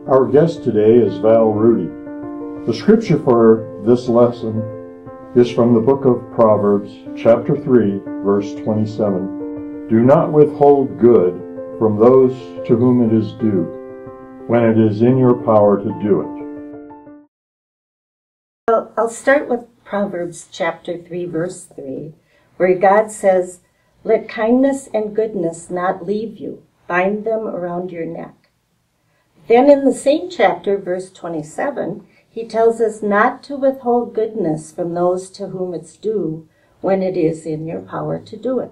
Our guest today is Val Rudy. The scripture for this lesson is from the book of Proverbs, chapter 3, verse 27. Do not withhold good from those to whom it is due, when it is in your power to do it. Well, I'll start with Proverbs chapter 3, verse 3, where God says, "Let kindness and goodness not leave you. Bind them around your neck." Then in the same chapter, verse 27, he tells us not to withhold goodness from those to whom it's due when it is in your power to do it.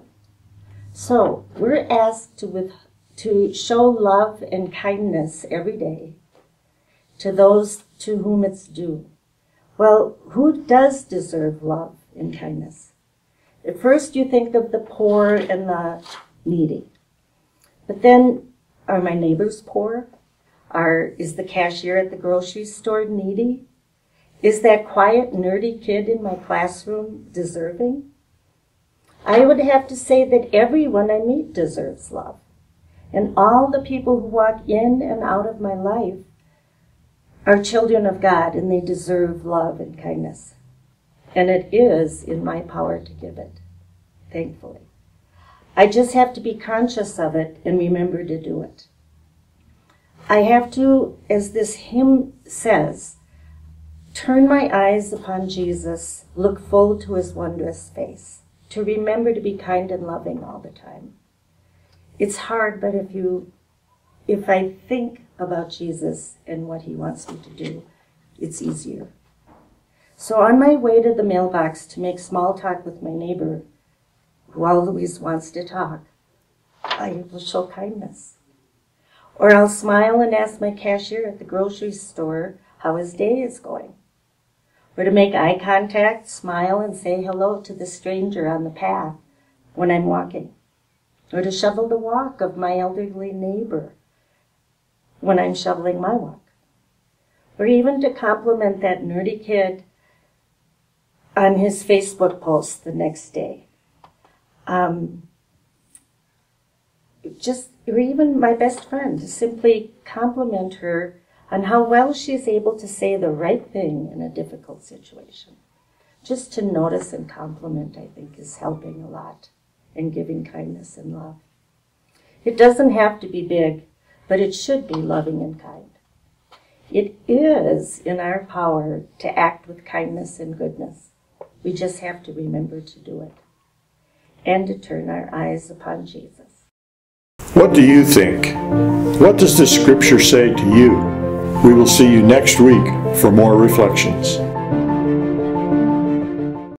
So we're asked to show love and kindness every day to those to whom it's due. Well, who does deserve love and kindness? At first you think of the poor and the needy. But then, are my neighbors poor? Is the cashier at the grocery store needy? Is that quiet, nerdy kid in my classroom deserving? I would have to say that everyone I meet deserves love. And all the people who walk in and out of my life are children of God, and they deserve love and kindness. And it is in my power to give it, thankfully. I just have to be conscious of it and remember to do it. I have to, as this hymn says, turn my eyes upon Jesus, look full to his wondrous face, to remember to be kind and loving all the time. It's hard, but if I think about Jesus and what he wants me to do, it's easier. So on my way to the mailbox to make small talk with my neighbor, who always wants to talk, I will show kindness. Or I'll smile and ask my cashier at the grocery store how his day is going. Or to make eye contact, smile, and say hello to the stranger on the path when I'm walking. Or to shovel the walk of my elderly neighbor when I'm shoveling my walk. Or even to compliment that nerdy kid on his Facebook post the next day. Or even my best friend, to simply compliment her on how well she's able to say the right thing in a difficult situation. Just to notice and compliment, I think, is helping a lot in giving kindness and love. It doesn't have to be big, but it should be loving and kind. It is in our power to act with kindness and goodness. We just have to remember to do it and to turn our eyes upon Jesus. What do you think? What does the scripture say to you? We will see you next week for more reflections.